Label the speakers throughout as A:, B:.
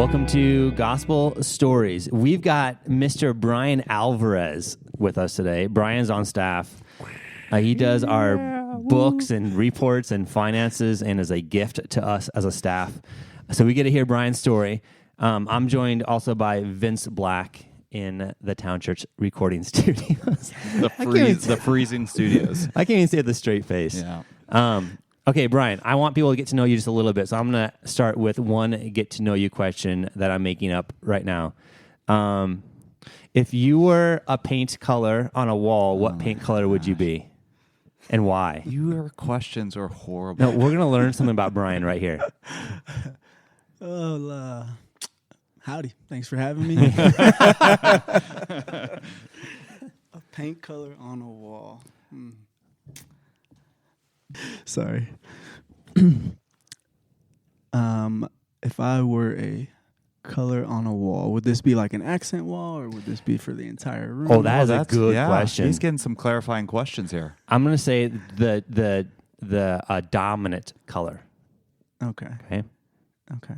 A: Welcome to Gospel Stories. We've got Mr. Brian Alvarez with us today. Brian's on staff. He does our books and reports and finances and is a gift to us as a staff. So we get to hear Brian's story. I'm joined also by Vince Black in the Town Church recording studios.
B: The freezing studios.
A: I can't even say it with a straight face.
B: Yeah.
A: Okay, Brian, I want people to get to know you just a little bit, so I'm going to start with one get-to-know-you question that I'm making up right now. If you were a paint color on a wall, what paint color would you be, and why?
B: Your questions are horrible.
A: No, we're going to learn something about Brian right here.
C: Howdy. Thanks for having me. A paint color on a wall. Sorry. If I were a color on a wall, would this be like an accent wall, or would this be for the entire room?
A: Oh, that is a good question.
B: He's getting some clarifying questions here.
A: I'm going to say the dominant color.
C: Okay.
A: Okay.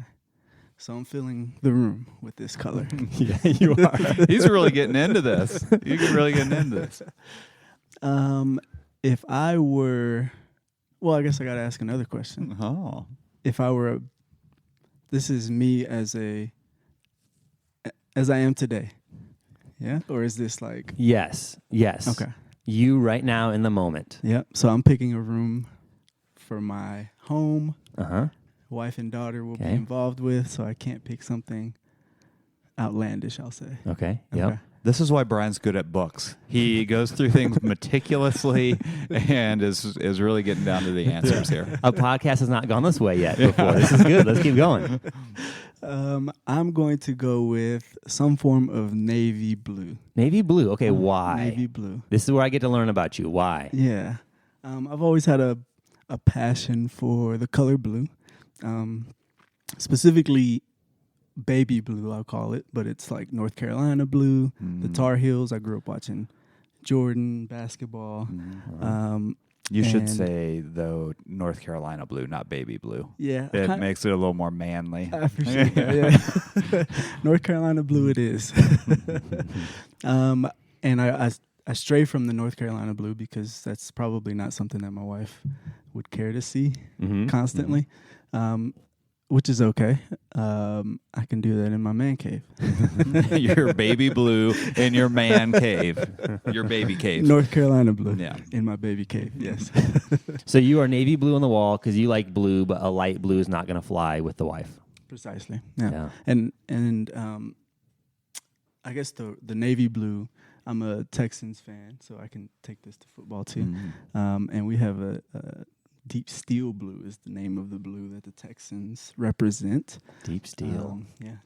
C: So I'm filling the room with this color.
A: Yeah, you are.
B: He's really getting into this. You're really getting into this.
C: If I were... Well, I guess I got to ask another question.
B: Oh.
C: If I were this is me as I am today. Yeah? Or is this like...
A: Yes.
C: Okay.
A: You right now in the moment.
C: Yep. So I'm picking a room for my home.
A: Uh-huh.
C: Wife and daughter will be involved with, so I can't pick something outlandish, I'll say.
A: Okay. Yep.
B: This is why Brian's good at books. He goes through things meticulously and is really getting down to the answers here.
A: A podcast has not gone this way yet before. This is good. Let's keep going.
C: I'm going to go with some form of navy blue.
A: Navy blue. Okay, why?
C: Navy blue.
A: This is where I get to learn about you. Why?
C: Yeah. I've always had a passion for the color blue. Specifically baby blue, I'll call it, but it's like North Carolina blue, the Tar Heels. I grew up watching Jordan basketball.
B: You should say, though, North Carolina blue, not baby blue.
C: Yeah.
B: It makes it a little more manly.
C: I appreciate that, yeah. North Carolina blue it is. And I stray from the North Carolina blue because that's probably not something that my wife would care to see constantly. Which is okay. I can do that in my man cave.
B: Your baby blue in your man cave. Your baby cave.
C: North Carolina blue.
B: Yeah.
C: In my baby cave, yes.
A: So you are navy blue on the wall because you like blue, but a light blue is not going to fly with the wife.
C: Precisely. Yeah. And I guess the navy blue, I'm a Texans fan, so I can take this to football too. And we have a deep steel blue is the name of the blue that the Texans represent.
A: Deep steel.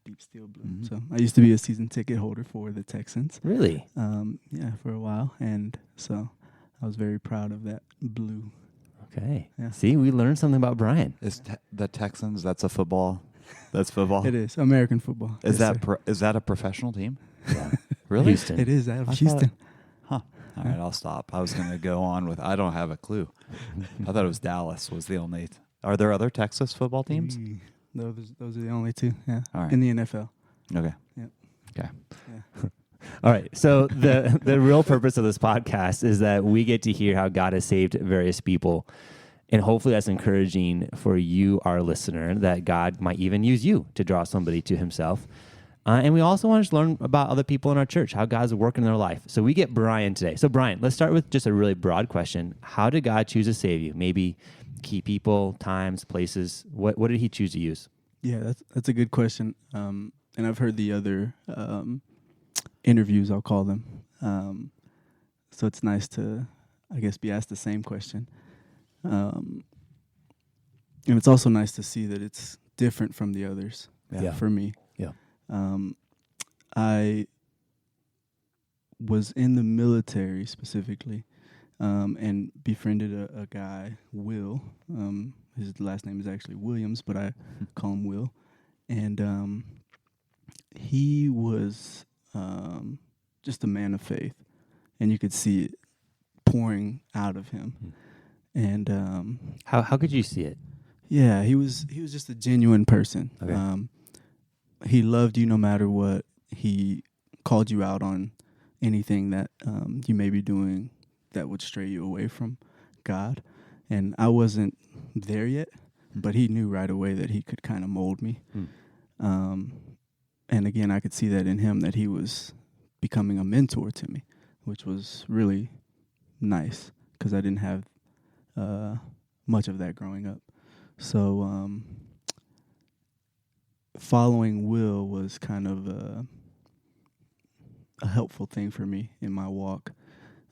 C: Deep steel blue. So I used to be a season ticket holder for the Texans.
A: Really?
C: Yeah, for a while. And so I was very proud of that blue.
A: Okay.
C: Yeah.
A: See, we learned something about Brian.
B: Is the Texans, that's a football? That's football?
C: It is. American football.
B: Is
C: Yes,
B: is that a professional team?
A: Yeah.
B: Really?
A: Houston.
C: It is out of Houston.
B: All right, I'll stop. I was going to go on with, I don't have a clue. I thought it was Dallas was the only. Are there other Texas football teams?
C: Those are the only two, yeah,
B: All right.
C: in the NFL.
B: Okay.
C: Yep.
B: Okay.
C: Yeah.
A: All right. So the real purpose of this podcast is that we get to hear how God has saved various people. And hopefully that's encouraging for you, our listener, that God might even use you to draw somebody to himself. And we also want to learn about other people in our church, how God's working in their life. So we get Brian today. So Brian, let's start with just a really broad question. How did God choose to save you? Maybe key people, times, places. What did he choose to use?
C: Yeah, that's a good question. And I've heard the other interviews, I'll call them. So it's nice to, I guess, be asked the same question. And it's also nice to see that it's different from the others for me.
A: Yeah.
C: I was in the military specifically, and befriended a guy, Will. His last name is actually Williams, but I call him Will. And he was just a man of faith, and you could see it pouring out of him. And
A: how could you see it?
C: yeah, he was just a genuine person.
A: Okay.
C: he loved you no matter what. He called you out on anything that you may be doing that would stray you away from God. And I wasn't there yet, but he knew right away that he could kind of mold me. And again, I could see that in him, that he was becoming a mentor to me, which was really nice because I didn't have much of that growing up. So following Will was kind of a helpful thing for me in my walk.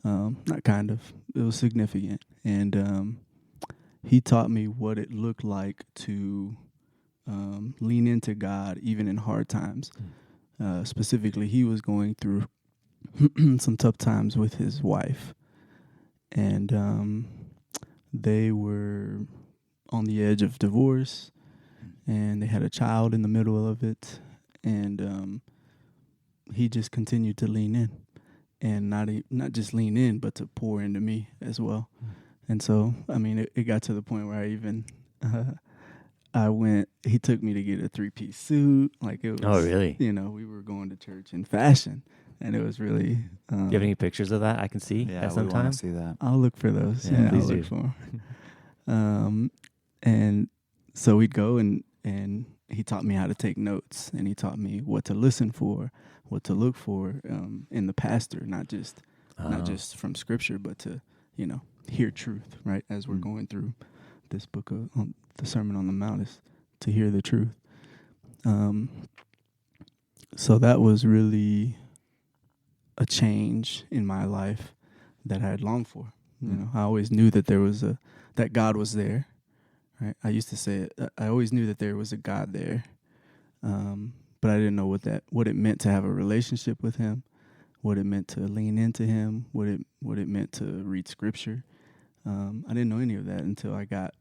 C: Not kind of, it was significant. And he taught me what it looked like to lean into God even in hard times. Specifically, he was going through some tough times with his wife. And they were on the edge of divorce, and they had a child in the middle of it. And he just continued to lean in, and not just lean in, but to pour into me as well. And so, I mean, it got to the point where I even, he took me to get a 3-piece suit. Like it was,
A: Oh, really?
C: You know, we were going to church in fashion, and it was really.
A: Do you have any pictures of that I can see
B: Yeah,
A: at
B: we
A: some
B: want
A: time?
B: to see that.
C: I'll look for those.
A: Yeah,
C: Yeah,
A: please
C: I'll
A: do.
C: look for them. And so we'd go and he taught me how to take notes, and he taught me what to listen for, what to look for in the pastor, not just from scripture, but to, hear truth, right? As we're going through this book of the Sermon on the Mount, is to hear the truth. So that was really a change in my life that I had longed for. You know, I always knew that there was that God was there. Right? I used to say it. I always knew that there was a God there, but I didn't know what it meant to have a relationship with Him, what it meant to lean into Him, what it meant to read Scripture. I didn't know any of that until I got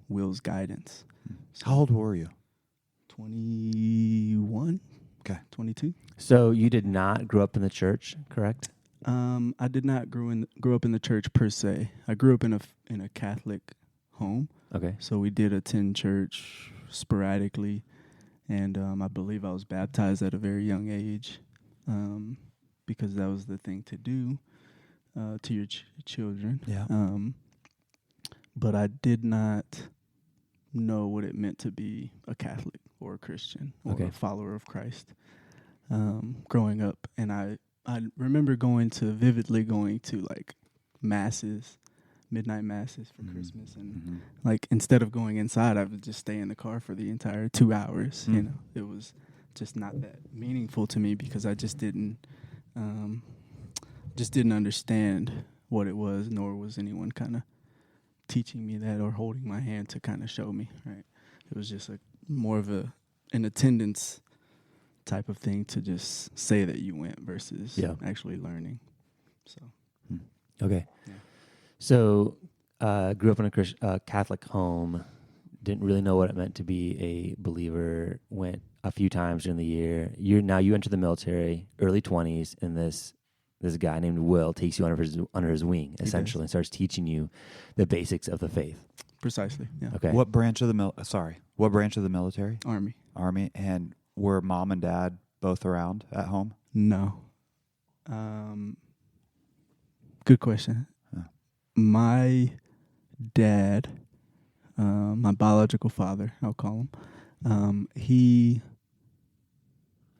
C: Will's guidance. So,
B: How old were you?
C: 21.
B: Okay.
C: 22.
A: So you did not grow up in the church, correct?
C: I did not grow up in the church per se. I grew up in a Catholic home.
A: Okay.
C: So we did attend church sporadically, and I believe I was baptized at a very young age, because that was the thing to do to your children.
B: Yeah.
C: But I did not know what it meant to be a Catholic or a Christian or a follower of Christ growing up. And I remember vividly going to like masses, midnight masses for Christmas, and like instead of going inside, I would just stay in the car for the entire 2 hours. You know, it was just not that meaningful to me because I just didn't understand what it was, nor was anyone kind of teaching me that or holding my hand to kind of show me. Right, it was just more of an attendance type of thing to just say that you went versus actually learning. So,
A: Okay.
C: Yeah.
A: So, grew up in a Catholic home, didn't really know what it meant to be a believer, went a few times during the year. You enter the military, early 20s, and this guy named Will takes you under his wing, essentially, and starts teaching you the basics of the faith.
C: Precisely, yeah.
A: Okay.
B: What branch of the military?
C: Army.
B: And were mom and dad both around at home?
C: No. Good question.
B: Yeah.
C: My dad, my biological father, I'll call him, he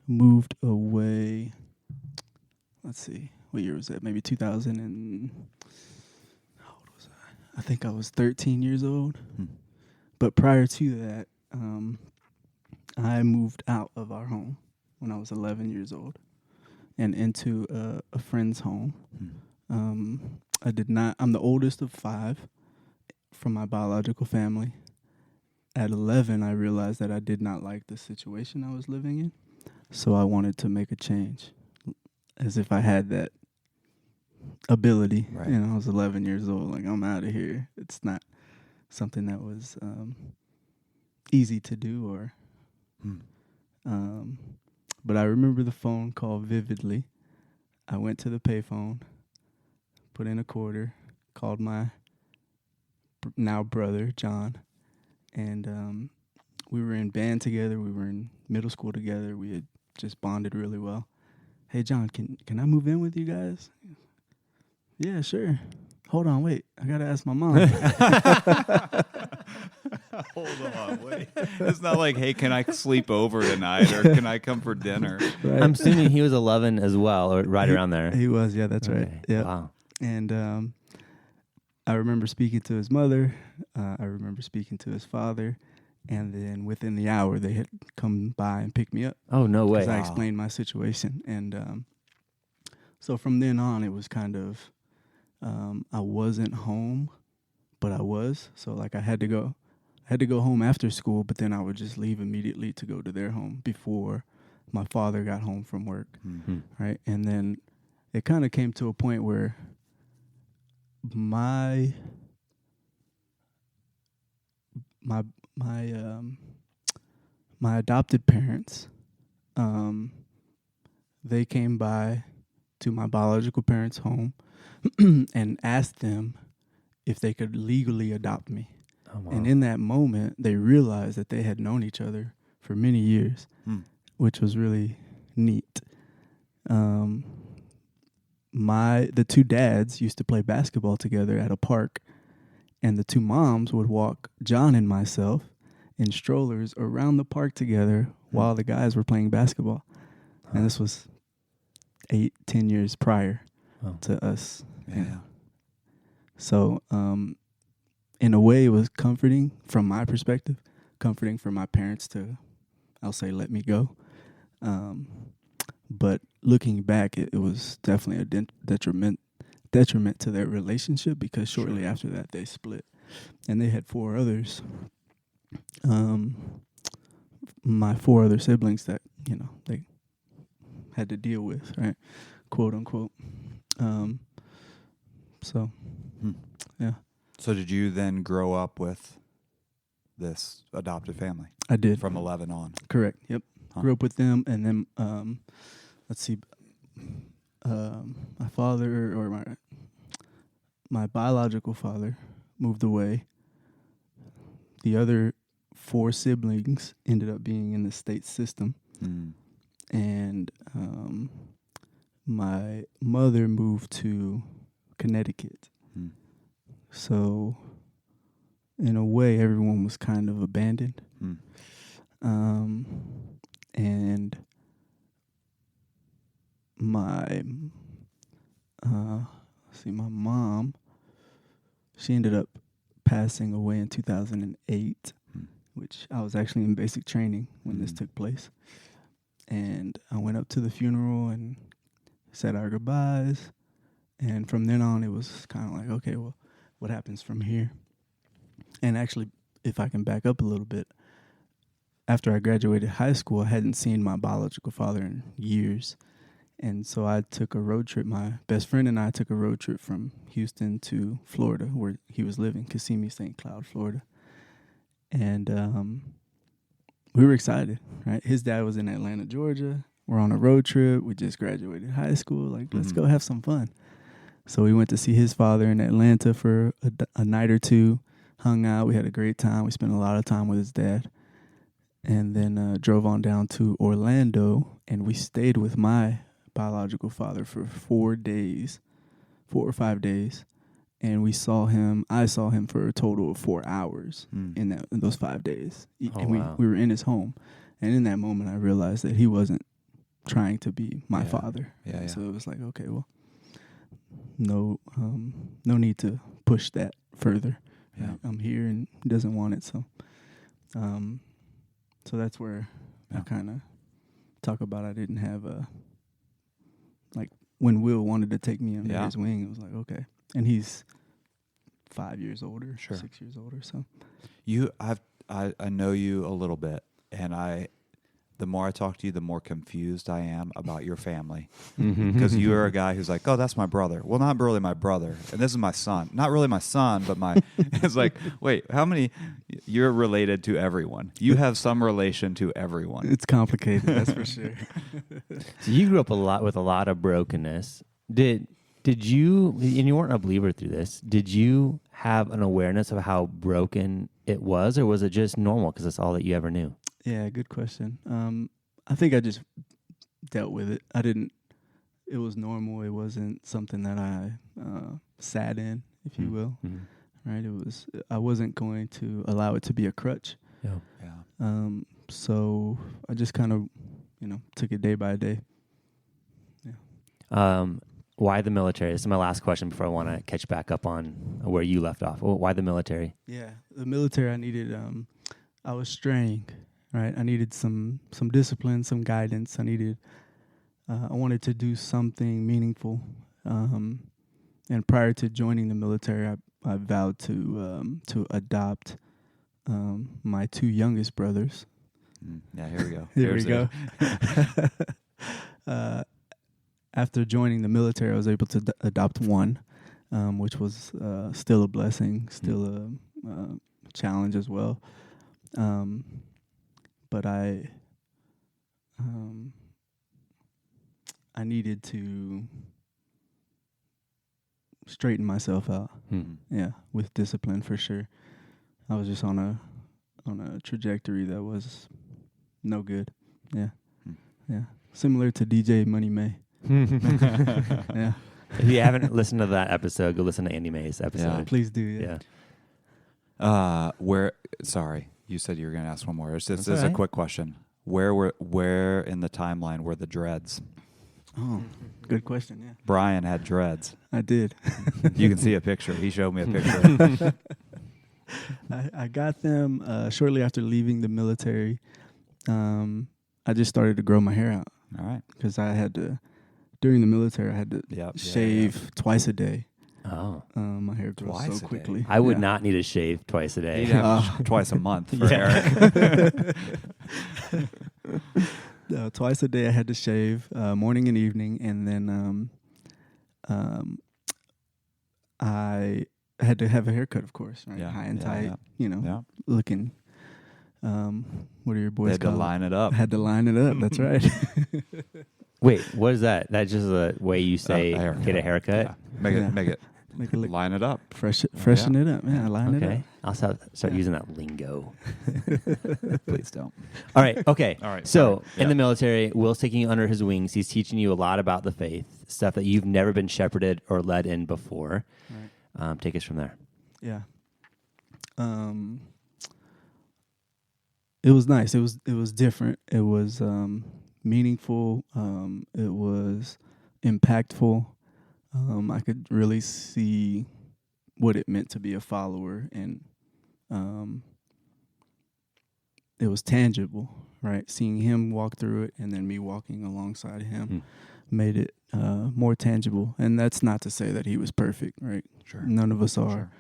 C: moved away. Let's see, what year was that? Maybe 2000 and... How old was I? I think I was 13 years old. But prior to that, I moved out of our home when I was 11 years old and into a friend's home. I'm the oldest of 5 from my biological family. At 11, I realized that I did not like the situation I was living in, so I wanted to make a change, as if I had that ability.
B: Right.
C: You know, I was 11 years old, like, I'm out of here. It's not something that was easy to do, or but I remember the phone call vividly. I went to the payphone, put in a quarter, called my now brother, John, and we were in band together. We were in middle school together. We had just bonded really well. Hey, John, can I move in with you guys? Yeah, sure. Hold on, wait. I got to ask my mom.
B: Hold on, wait. It's not like, hey, can I sleep over tonight or can I come for dinner?
C: Right.
A: I'm assuming he was 11 as well, or right around there.
C: He was, yeah, that's right.
A: Okay.
C: Yeah.
A: Wow.
C: And I remember speaking to his mother. I remember speaking to his father. And then within the hour, they had come by and picked me up.
A: Oh, no way.
C: Because I explained my situation. And so from then on, it was kind of, I wasn't home, but I was. So like I had to go home after school, but then I would just leave immediately to go to their home before my father got home from work.
A: Mm-hmm.
C: Right. And then it kind of came to a point where my adopted parents, they came by to my biological parents' home and asked them if they could legally adopt me.
A: Oh, wow.
C: And in that moment, they realized that they had known each other for many years, which was really neat. The two dads used to play basketball together at a park, and the two moms would walk John and myself in strollers around the park together while the guys were playing basketball. And this was 8-10 years prior to us.
B: Yeah.
C: So, in a way, it was comforting from my perspective, comforting for my parents to, I'll say, let me go. But looking back, it was definitely a detriment to their relationship, because shortly after that they split, and they had 4 others. My 4 other siblings that they had to deal with, right, quote unquote. Yeah.
B: So did you then grow up with this adopted family?
C: I did.
B: From 11 on.
C: Correct. Yep.
B: Huh.
C: Grew up with them, and then let's see. My father, or my biological father, moved away. The other 4 siblings ended up being in the state system, and my mother moved to Connecticut. So, in a way, everyone was kind of abandoned. And my mom, she ended up passing away in 2008, which I was actually in basic training when this took place. And I went up to the funeral and said our goodbyes. And from then on, it was kind of like, okay, well, what happens from here? And actually, if I can back up a little bit, after I graduated high school, I hadn't seen my biological father in years. And so I took a road trip. My best friend and I took a road trip from Houston to Florida, where he was living, Kissimmee, St. Cloud, Florida. And we were excited, right? His dad was in Atlanta, Georgia. We're on a road trip. We just graduated high school. Like, let's go have some fun. So we went to see his father in Atlanta for a night or two, hung out. We had a great time. We spent a lot of time with his dad. And then drove on down to Orlando, and we stayed with my biological father for 4 or 5 days. And I saw him for a total of 4 hours in those 5 days. And we were in his home. And in that moment, I realized that he wasn't trying to be my father.
B: Yeah.
C: So it was like, okay, well, no need to push that further.
B: Yeah.
C: I'm here, and he doesn't want it. So that's where I kind of talk about I didn't have when Will wanted to take me under his wing, it was like, okay. And he's 5 years older, 6 years older. So
B: I know you a little bit, and the more I talk to you, the more confused I am about your family. Because you are a guy who's like, oh, that's my brother. Well, not really my brother. And this is my son. Not really my son, but it's like, wait, how many? You're related to everyone. You have some relation to everyone.
C: It's complicated, that's for sure.
A: So you grew up with a lot of brokenness. Did you, and you weren't a believer through this, did you have an awareness of how broken it was, or was it just normal because it's all that you ever knew?
C: Yeah, good question. I think I just dealt with it. It was normal. It wasn't something that I sat in, if you will.
A: Mm-hmm.
C: Right? I wasn't going to allow it to be a crutch.
B: Yeah.
C: So I just kind of, took it day by day. Yeah.
A: Why the military? This is my last question before I want to catch back up on where you left off. Well, why the military?
C: Yeah, the military. I needed. I was straying. Right. I needed some discipline, some guidance. I wanted to do something meaningful. And prior to joining the military, I vowed to adopt my 2 youngest brothers.
B: Yeah, here we go.
C: Here we go. After joining the military, I was able to adopt one, which was still a blessing, still a challenge as well. But I needed to straighten myself out. Yeah, with discipline for sure. I was just on a trajectory that was no good. Yeah. Yeah. Similar to DJ Money May. Yeah.
A: If you haven't listened to that episode, go listen to Andy May's episode.
C: Yeah, please do. Yeah.
B: Sorry, you said you were going to ask one more. This is
A: right.
B: a quick question. Where in the timeline were the dreads?
C: Oh, good question. Yeah.
B: Brian had dreads.
C: I did.
B: You can see a picture. He showed me a picture.
C: I got them shortly after leaving the military. I just started to grow my hair out.
B: All right.
C: Because during the military, I had to shave twice a day.
A: Oh.
C: My hair grows so quickly.
A: I would not need to shave twice a day.
B: He'd have twice a month for Eric.
C: Twice a day I had to shave, morning and evening, and then I had to have a haircut, of course, right? High and tight, looking. What are your boys called?
B: Had to line it up.
C: Had to line it up. That's right.
A: Wait, what is that? That's just the way you say get a haircut?
B: Yeah. Make it line it up.
C: Freshen it up. Yeah, line it up.
A: I'll start using that lingo.
B: Please don't.
A: All right. Okay.
B: All right.
A: So in the military, Will's taking you under his wings. He's teaching you a lot about the faith, stuff that you've never been shepherded or led in before. Right. Take us from there.
C: Yeah. It was nice. It was different. It was meaningful. It was impactful. I could really see what it meant to be a follower, and it was tangible, right? Seeing him walk through it and then me walking alongside him made it more tangible. And that's not to say that he was perfect, right?
B: Sure.
C: None of us are.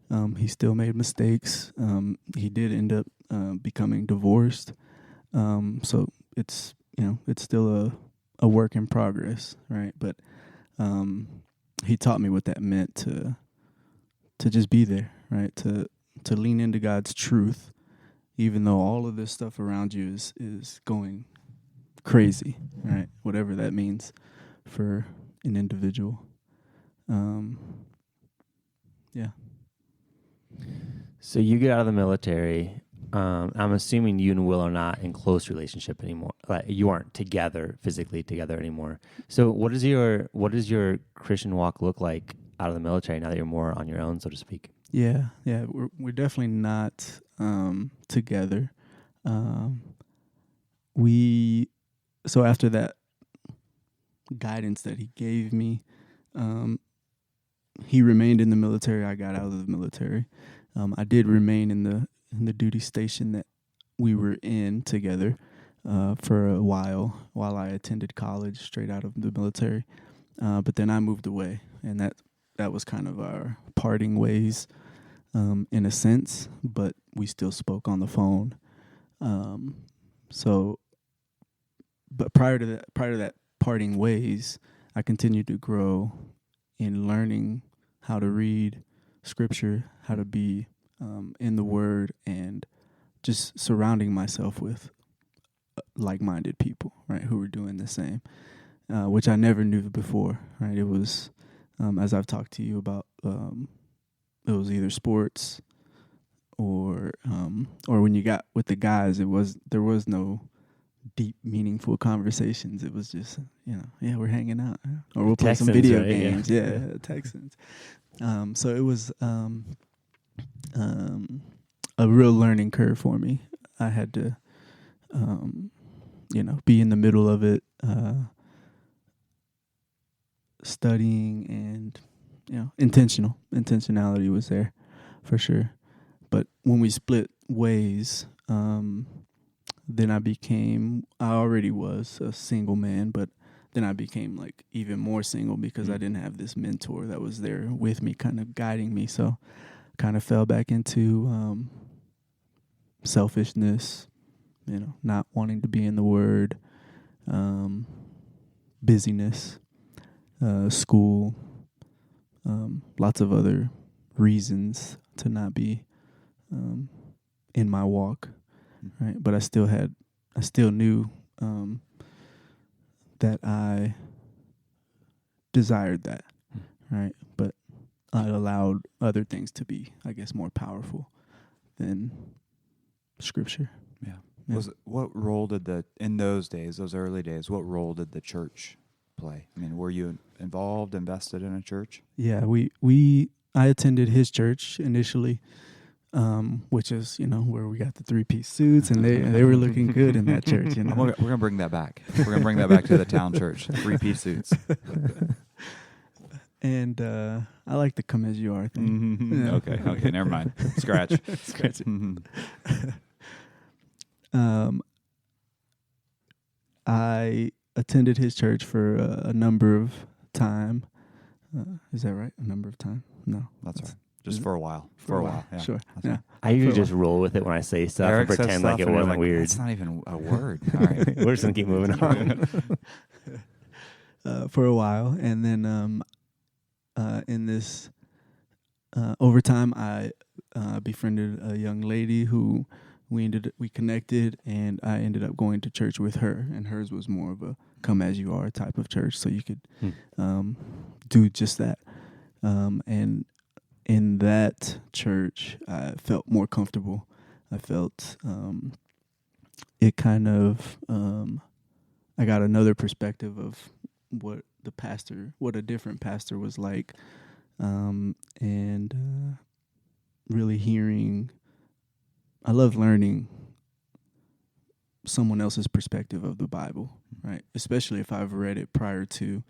C: Sure. He still made mistakes. He did end up becoming divorced. So it's still a work in progress, right? But he taught me what that meant to just be there, right? To lean into God's truth, even though all of this stuff around you is going crazy, right? Whatever that means for an individual. Yeah.
A: So you get out of the military. I'm assuming you and Will are not in close relationship anymore. Like you aren't physically together anymore. So what does your Christian walk look like out of the military now that you're more on your own, so to speak?
C: Yeah. We're definitely not together. So after that guidance that he gave me, he remained in the military. I got out of the military. I did remain in the duty station that we were in together for a while I attended college straight out of the military. But then I moved away, and that was kind of our parting ways in a sense, but we still spoke on the phone. But prior to that parting ways, I continued to grow in learning how to read Scripture, how to be in the Word, and just surrounding myself with like-minded people, right, who were doing the same, which I never knew before, right? It was, as I've talked to you about, it was either sports, or when you got with the guys, there was no deep, meaningful conversations. It was just, yeah, we're hanging out, or we'll play some
A: Texans,
C: video
A: right?
C: games. Yeah, Texans. So it was a real learning curve for me. I had to, be in the middle of it, studying, and intentionality was there for sure. But when we split ways, then I already was a single man, but then I became like even more single because I didn't have this mentor that was there with me, kind of guiding me. So kind of fell back into selfishness, not wanting to be in the Word, busyness, school, lots of other reasons to not be in my walk, right? But I still knew that I desired that, right? But I allowed other things to be, I guess, more powerful than Scripture.
B: Yeah.
C: Yeah.
B: What role did in those days, those early days, what role did the church play? I mean, were you invested in a church?
C: Yeah, I attended his church initially, which is, where we got the 3-piece suits, and they were looking good in that church.
B: We're gonna bring that back. We're gonna bring that back to the town church. 3-piece suits.
C: And I like the come as you are thing.
B: Mm-hmm.
C: Yeah.
B: Okay, never mind. Scratch.
C: Scratch it.
B: Mm-hmm.
C: I attended his church for a number of time. Is that right? A number of time? No,
B: That's right. Just for a while. For a while. Yeah.
C: Sure.
B: That's
C: Yeah.
B: right.
A: I usually just roll with it when I say stuff
B: Eric
A: and
B: says
A: pretend
B: stuff
A: like it
B: and you're
A: wasn't weird.
B: It's not even a word. All right.
A: We're just gonna keep moving on.
C: For a while, and then in this over time, I befriended a young lady who we connected, and I ended up going to church with her, and hers was more of a come as you are type of church, so you could do just that. And in that church, I felt more comfortable. I felt it kind of I got another perspective of what a different pastor was like, and really hearing. I love learning someone else's perspective of the Bible, right? Especially if I've read it prior to.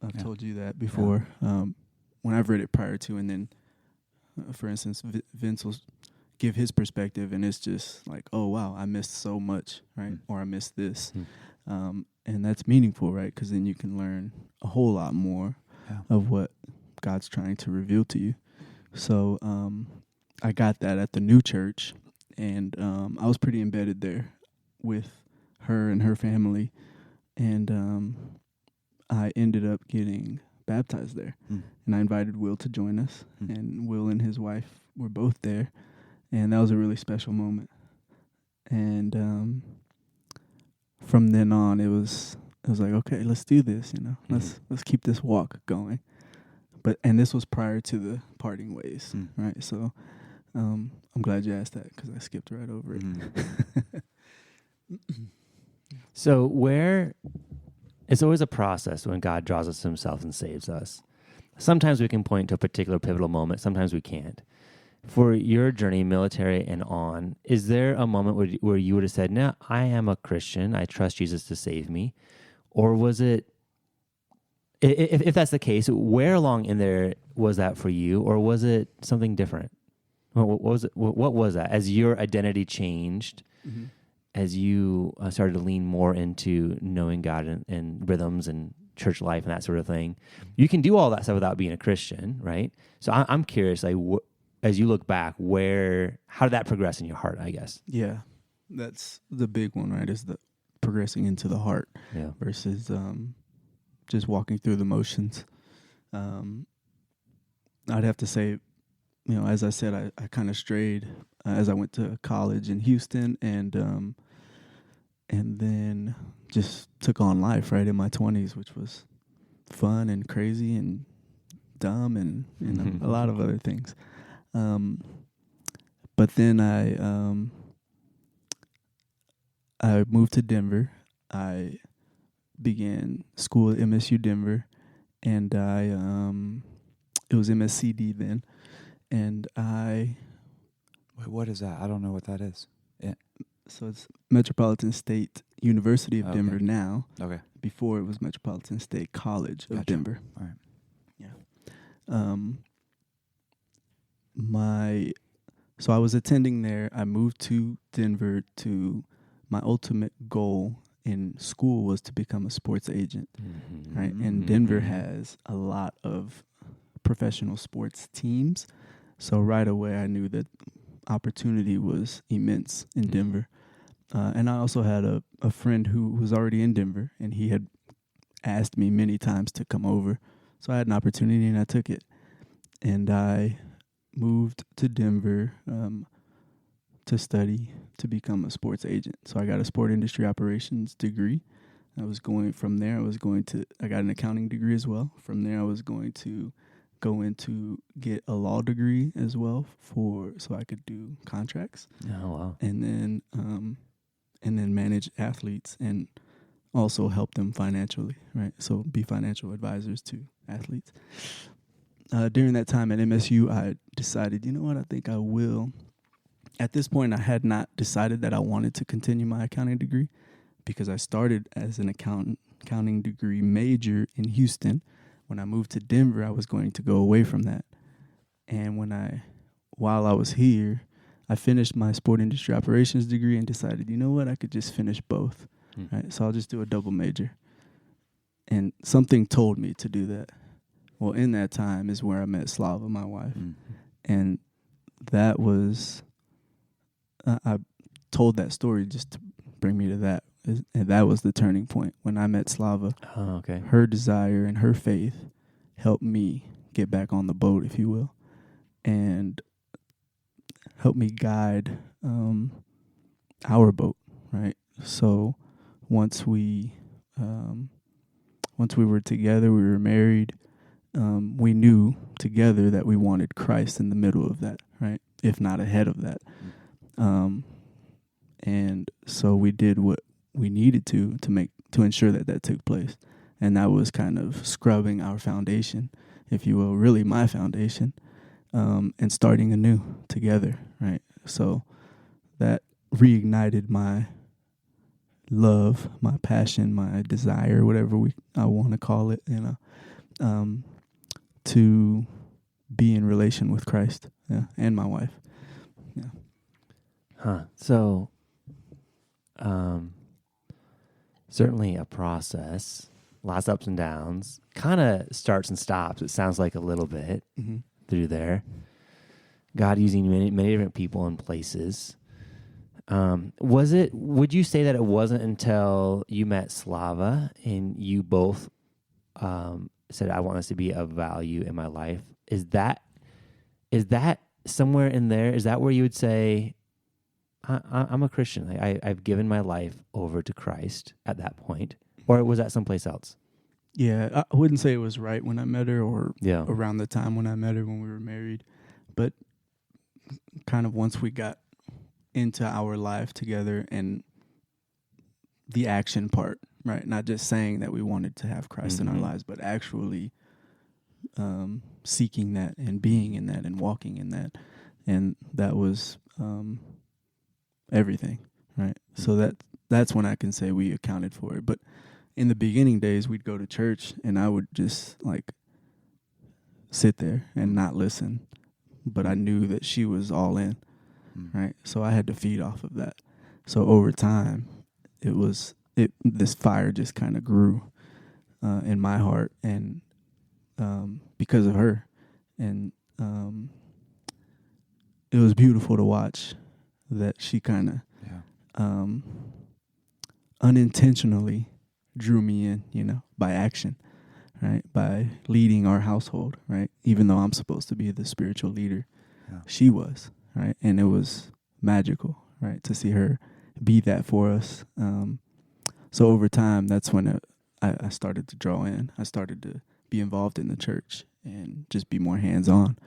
C: I've told you that before. Yeah. When I've read it prior to, and then, for instance, Vince will give his perspective, and it's just like, oh, wow, I missed so much, right? Or I missed this. And that's meaningful, right? Because then you can learn a whole lot more of what God's trying to reveal to you. So I got that at the new church, and I was pretty embedded there with her and her family, and I ended up getting baptized there. And I invited Will to join us, and Will and his wife were both there, and that was a really special moment. And from then on, it was like, okay, let's do this, let's keep this walk going. And this was prior to the parting ways, right? So I'm glad you asked that, because I skipped right over it.
A: So it's always a process when God draws us to himself and saves us. Sometimes we can point to a particular pivotal moment. Sometimes we can't. For your journey, military and on, is there a moment where you would have said, no, I am a Christian, I trust Jesus to save me? Or was it, if that's the case, where along in there was that for you? Or was it something different? What was that? As your identity changed, as you started to lean more into knowing God and rhythms and church life and that sort of thing, you can do all that stuff without being a Christian, right? So I'm curious, like, as you look back, how did that progress in your heart, I guess?
C: Yeah, that's the big one, right? Is the progressing into the heart versus just walking through the motions. I'd have to say, as I said, I kind of strayed as I went to college in Houston, and then just took on life right in my 20s, which was fun and crazy and dumb and a lot of other things. But then I moved to Denver. I began school at MSU Denver, and it was MSCD then, and
B: Wait, what is that? I don't know what that is.
C: so it's Metropolitan State University of
B: Okay.
C: Denver now.
B: Okay.
C: Before it was Metropolitan State College of
B: Gotcha.
C: Denver.
B: All right.
C: So I was attending there. I moved to Denver my ultimate goal in school was to become a sports agent, right? And Denver has a lot of professional sports teams. So right away I knew that opportunity was immense in Denver. And I also had a friend who was already in Denver, and he had asked me many times to come over. So I had an opportunity, and I took it. And I moved to Denver to study to become a sports agent. So I got a sport industry operations degree. I got an accounting degree as well. From there, I was going to go into get a law degree as well so I could do contracts.
A: Oh, wow.
C: And then manage athletes and also help them financially, right? So be financial advisors to athletes. During that time at MSU, I decided, you know what, I think I will. At this point, I had not decided that I wanted to continue my accounting degree because I started as an accounting degree major in Houston. When I moved to Denver, I was going to go away from that. And while I was here, I finished my sport industry operations degree and decided, you know what, I could just finish both. Right? So I'll just do a double major. And something told me to do that. Well, in that time is where I met Slava, my wife. And that was, I told that story just to bring me to that. And that was the turning point. When I met Slava, her desire and her faith helped me get back on the boat, if you will, and helped me guide our boat, right? So once we were together, we were married, we knew together that we wanted Christ in the middle of that, right? If not ahead of that. And so we did what we needed to ensure that took place. And that was kind of scrubbing our foundation, if you will, really my foundation, and starting anew together, right? So that reignited my love, my passion, my desire, whatever I want to call it, to be in relation with Christ, and my wife.
A: So, certainly a process, lots of ups and downs, kind of starts and stops. It sounds like a little bit through there. God using many different people and places. Would you say that it wasn't until you met Slava and you both said, I want this to be of value in my life? Is that somewhere in there? Is that where you would say, I'm a Christian. I've given my life over to Christ at that point? Or was that someplace else?
C: Yeah, I wouldn't say it was right when I met her or around the time when I met her when we were married. But kind of once we got into our life together and the action part, right? Not just saying that we wanted to have Christ in our lives, but actually seeking that and being in that and walking in that. And that was everything, right? So that's when I can say we accounted for it. But in the beginning days, we'd go to church and I would just sit there and not listen. But I knew that she was all in, right? So I had to feed off of that. So over time, this fire just kind of grew in my heart, and because of her, and it was beautiful to watch that she kind of unintentionally drew me in, by action, right? By leading our household, right? Even though I'm supposed to be the spiritual leader, she was, right? And it was magical, right? To see her be that for us. So over time, that's when I started to draw in. I started to be involved in the church and just be more hands-on.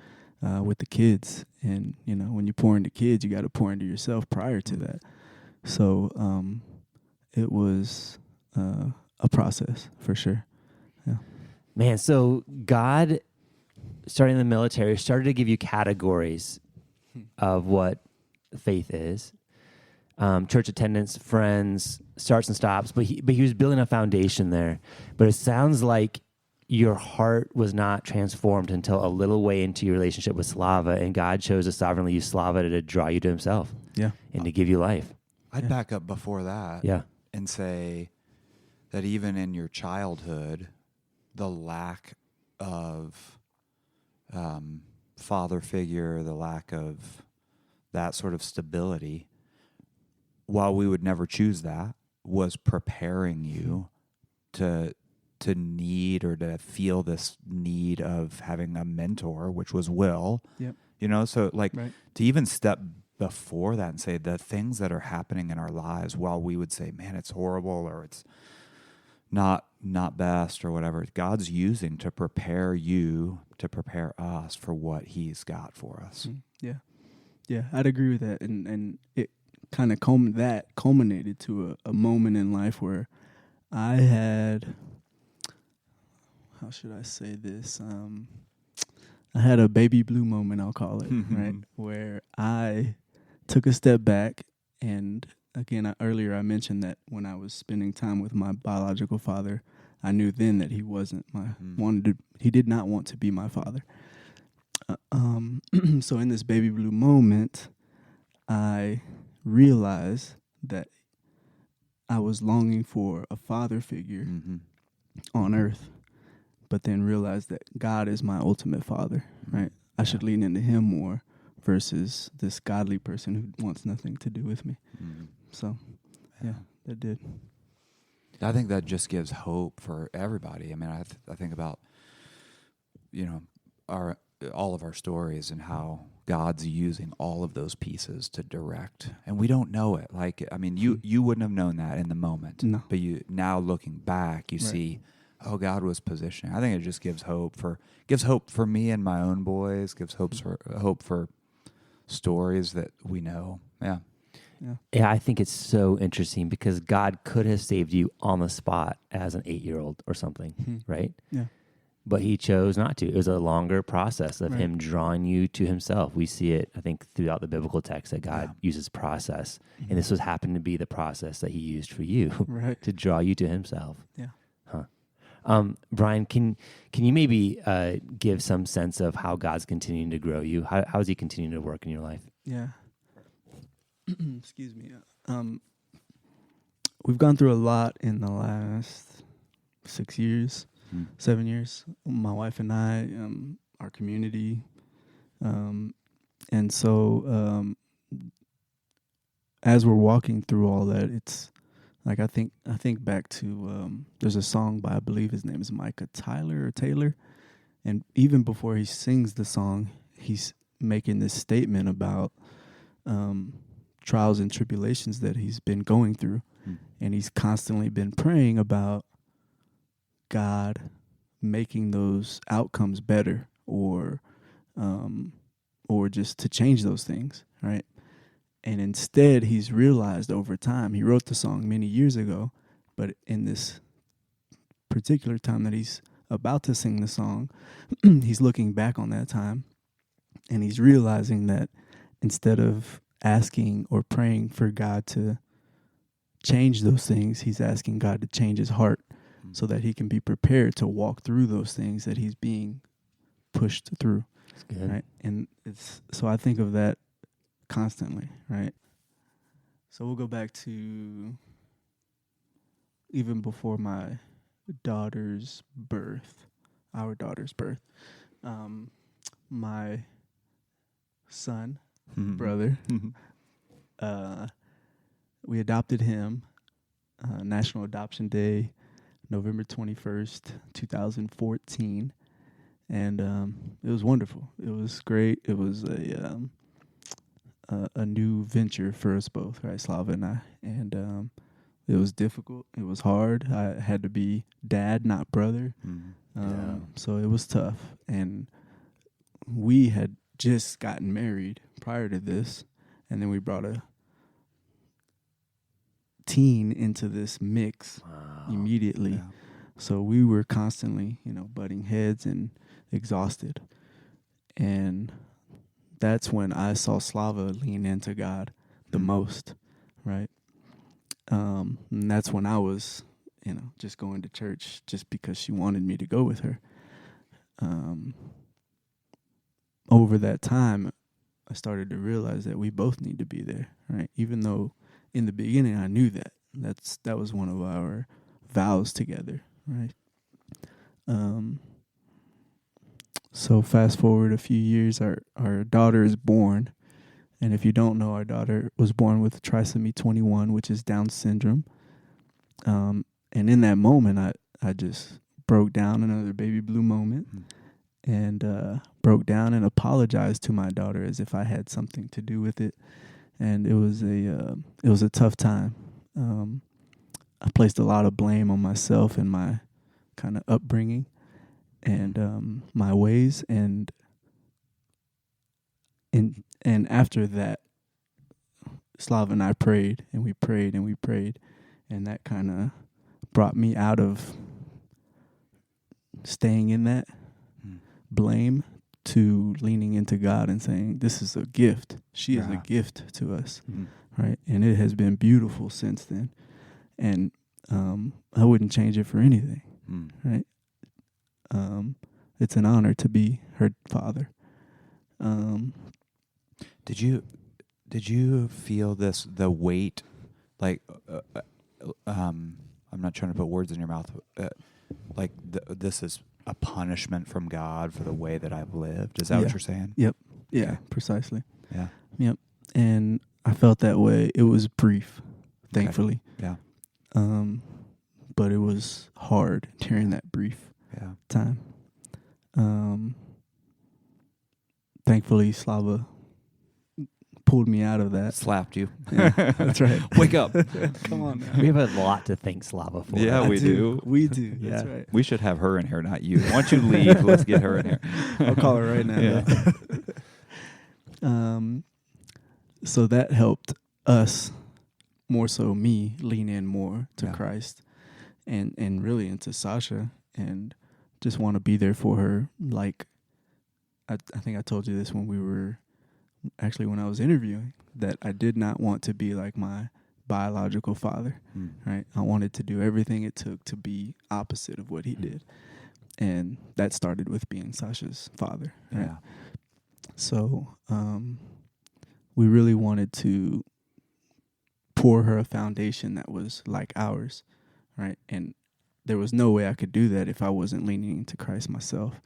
C: with the kids. And, you know, when you pour into kids, you got to pour into yourself prior to that. So it was a process for sure. Yeah.
A: Man, so God, starting in the military, started to give you categories of what faith is. Church attendance, friends, starts and stops, but he was building a foundation there. But it sounds like your heart was not transformed until a little way into your relationship with Slava, and God chose to sovereignly use Slava to draw you to himself.
C: Yeah.
A: And to give you life.
B: I'd back up before that.
A: Yeah.
B: And say that even in your childhood, the lack of father figure, the lack of that sort of stability, while we would never choose that, was preparing you to need or to feel this need of having a mentor, which was Will.
C: Yep.
B: You know, so like
C: Right.
B: to even step before that and say the things that are happening in our lives, while we would say, man, it's horrible or it's not best or whatever, God's using to prepare you, to prepare us for what he's got for us.
C: Yeah. Yeah, I'd agree with that. And it kind of culminated to a moment in life where I had, how should I say this? I had a baby blue moment, I'll call it, right? Where I took a step back. And again, earlier I mentioned that when I was spending time with my biological father, I knew then that he wasn't he did not want to be my father. So in this baby blue moment, I realized that I was longing for a father figure on earth, but then realized that God is my ultimate father, right? I should lean into him more versus this godly person who wants nothing to do with me. So, yeah, that did.
B: I think that just gives hope for everybody. I mean, I think about, you know, all of our stories and how God's using all of those pieces to direct, and we don't know it. Like, I mean, you wouldn't have known that in the moment,
C: No.
B: but you now looking back, you see, oh, God was positioning. I think it just gives hope for me and my own boys. Gives hope for stories that we know. Yeah.
A: Yeah, I think it's so interesting because God could have saved you on the spot as an 8-year-old or something, right?
C: Yeah.
A: But he chose not to. It was a longer process of him drawing you to himself. We see it, I think, throughout the biblical text that God uses process. And this was happened to be the process that he used for you to draw you to himself.
C: Yeah.
A: Brian, can you maybe give some sense of how God's continuing to grow you? How is he continuing to work in your life?
C: Yeah. Excuse me. We've gone through a lot in the last 6 years, 7 years. My wife and I, our community, and so as we're walking through all that, it's like I think back to there's a song by, I believe his name is Micah Taylor, and even before he sings the song, he's making this statement about trials and tribulations that he's been going through. And he's constantly been praying about God making those outcomes better or just to change those things, right? And instead, he's realized over time, he wrote the song many years ago, but in this particular time that he's about to sing the song, he's looking back on that time and he's realizing that instead of asking or praying for God to change those things, he's asking God to change his heart so that he can be prepared to walk through those things that he's being pushed through.
A: That's good.
C: Right? And so I think of that constantly, right? So we'll go back to even before my daughter's birth, our daughter's birth. My son, brother, we adopted him, National Adoption Day, November 21st, 2014. And it was wonderful. It was great. It was a new venture for us both, right, Slava and I. And it was difficult. It was hard. I had to be dad, not brother. So it was tough. And we had just gotten married prior to this, and then we brought a teen into this mix immediately.
B: Yeah.
C: So we were constantly, butting heads and exhausted. And that's when I saw Slava lean into God the most, right? And that's when I was, just going to church just because she wanted me to go with her. Over that time, I started to realize that we both need to be there, right? Even though in the beginning I knew that. That was one of our vows together, right? So fast forward a few years, our daughter is born. And if you don't know, our daughter was born with trisomy 21, which is Down syndrome. And in that moment, I just broke down, another baby blue moment, and broke down and apologized to my daughter as if I had something to do with it. And it was a tough time. I placed a lot of blame on myself and my kind of upbringing and my ways, and after that, Slav and I prayed, and we prayed, and we prayed, and that kind of brought me out of staying in that blame to leaning into God and saying, this is a gift. She is a gift to us, right? And it has been beautiful since then. And I wouldn't change it for anything, right? It's an honor to be her father.
B: Did you feel the weight, like I'm not trying to put words in your mouth, this is a punishment from God for the way that I've lived? Is that what you're saying?
C: Yep. Yeah,
B: Okay.
C: precisely.
B: Yeah.
C: Yep. And I felt that way. It was brief, thankfully.
B: Okay.
C: Yeah. But it was hard during that brief time. Thankfully, Slava pulled me out of that.
B: Slapped you.
C: Yeah, that's right.
B: Wake up.
C: Come on now.
A: We have a lot to thank Slava for.
B: Yeah, we do.
C: We do. That's right.
B: We should have her in here, not you. Why don't you leave? Let's get her in here.
C: I'll call her right now.
B: Yeah.
C: So that helped us, more so me, lean in more to
B: Yeah.
C: Christ and really into Sasha, and just want to be there for her. Like, I think I told you this when I was interviewing, that I did not want to be like my biological father, right? I wanted to do everything it took to be opposite of what he did. And that started with being Sasha's father, right?
B: Yeah.
C: So we really wanted to pour her a foundation that was like ours, right? And there was no way I could do that if I wasn't leaning into Christ myself.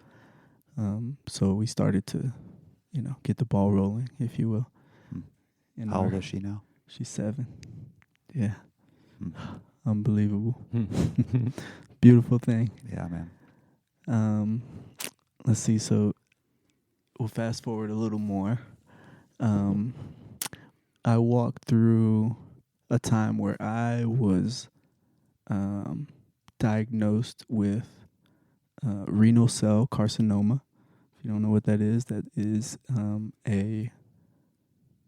C: So we started to, get the ball rolling, if you will.
B: How old is she now?
C: She's 7. Yeah. Unbelievable. Beautiful thing.
B: Yeah, man.
C: Let's see. So we'll fast forward a little more. I walked through a time where I was diagnosed with renal cell carcinoma. If you don't know what that is a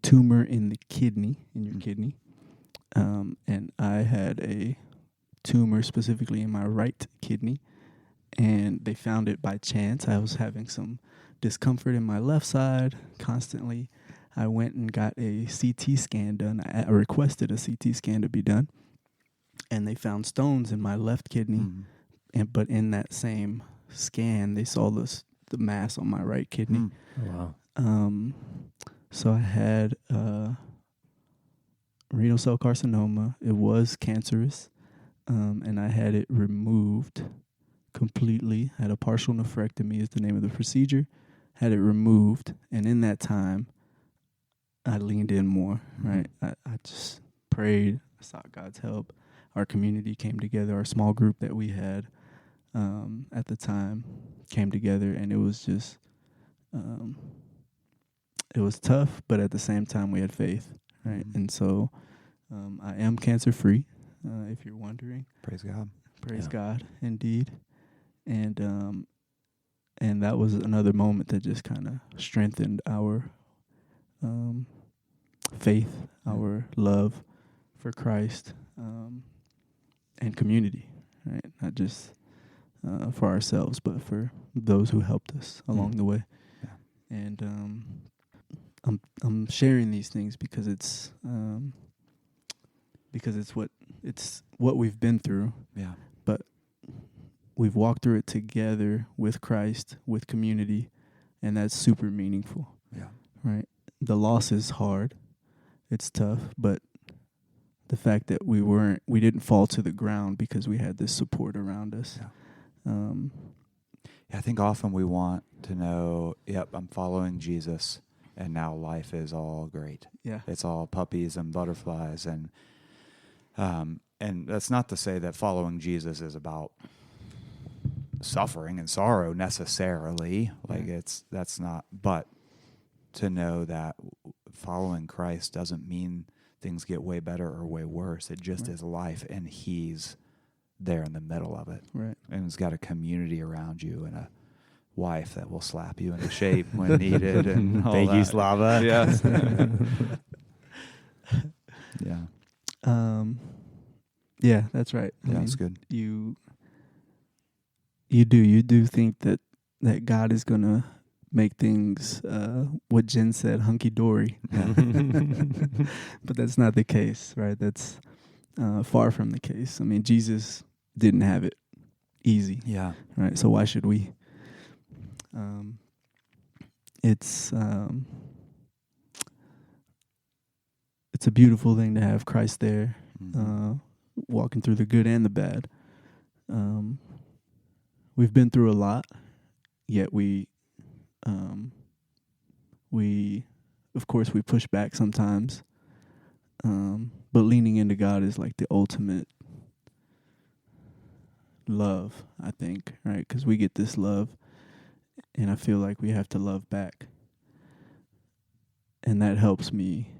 C: tumor in the kidney, in your kidney. And I had a tumor specifically in my right kidney, and they found it by chance. I was having some discomfort in my left side constantly. I went and got a CT scan done. I requested a CT scan to be done, and they found stones in my left kidney. But in that same scan, they saw the mass on my right kidney.
A: Oh, wow.
C: So I had renal cell carcinoma. It was cancerous, and I had it removed completely. I had a partial nephrectomy is the name of the procedure. Had it removed, and in that time, I leaned in more, right? I just prayed. I sought God's help. Our community came together. Our small group that we had at the time came together, and it was just, it was tough, but at the same time, we had faith, right? And so I am cancer-free, if you're wondering.
B: Praise God.
C: Praise God, indeed. And And that was another moment that just kind of strengthened our faith, our love for Christ, and community, right? Not just for ourselves, but for those who helped us along the way. Yeah. And I'm sharing these things because it's what we've been through.
B: Yeah.
C: But we've walked through it together with Christ, with community, and that's super meaningful.
B: Yeah.
C: Right? The loss is hard. It's tough, but the fact that we didn't fall to the ground because we had this support around us.
B: Yeah. I think often we want to know, yep, I'm following Jesus, and now life is all great.
C: Yeah.
B: It's all puppies and butterflies, and that's not to say that following Jesus is about suffering and sorrow necessarily. Like that's not, but to know that following Christ doesn't mean things get way better or way worse. It just is life, and He's there in the middle of it.
C: Right.
B: And He's got a community around you and a wife that will slap you into shape when needed. And all
A: Thank
B: that.
A: you, Slava.
B: Yes. Yeah.
C: Yeah, that's right.
B: Yeah, that's good.
C: You do think that God is gonna make things what Jen said, hunky dory. But that's not the case, right? That's far from the case. I mean, Jesus didn't have it easy.
B: Yeah.
C: Right. So why should we? It's a beautiful thing to have Christ there, walking through the good and the bad. We've been through a lot, yet we of course we push back sometimes, but leaning into God is like the ultimate love, I think, right? Because we get this love, and I feel like we have to love back, and that helps me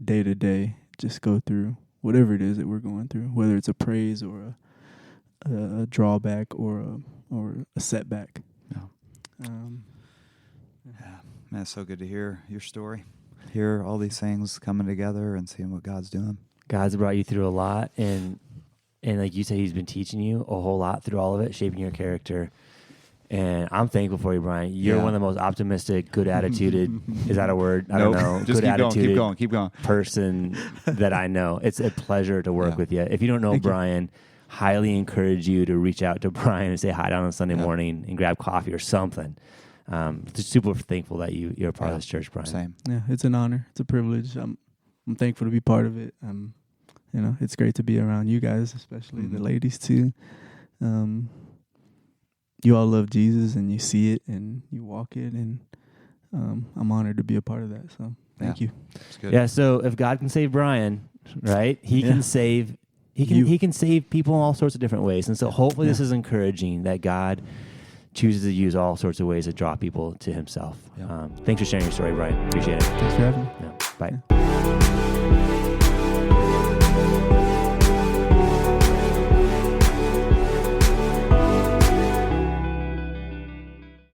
C: day to day just go through whatever it is that we're going through, whether it's a praise or a drawback or a setback.
B: Yeah. Man, it's so good to hear your story, hear all these things coming together and seeing what God's doing.
A: God's brought you through a lot, and like you said, He's been teaching you a whole lot through all of it, shaping your character. And I'm thankful for you, Brian. You're one of the most optimistic, good attituded, is that a word? I don't know.
B: Just
A: good attitude
B: keep going.
A: person that I know. It's a pleasure to work with you. If you don't know Brian, highly encourage you to reach out to Brian and say hi down on Sunday morning and grab coffee or something. Just super thankful that you're a part of this church, Brian.
B: Same.
C: Yeah, it's an honor. It's a privilege. I'm thankful to be part of it. It's great to be around you guys, especially the ladies too. You all love Jesus, and you see it, and you walk it, and I'm honored to be a part of that. So thank you.
B: That's good.
A: Yeah. So if God can save Brian, right, He can save. He can save people in all sorts of different ways, and so hopefully this is encouraging that God chooses to use all sorts of ways to draw people to Himself.
B: Yeah.
A: Thanks for sharing your story, Brian. Appreciate it.
C: Thanks for having me.
A: Yeah. Bye.
C: Yeah.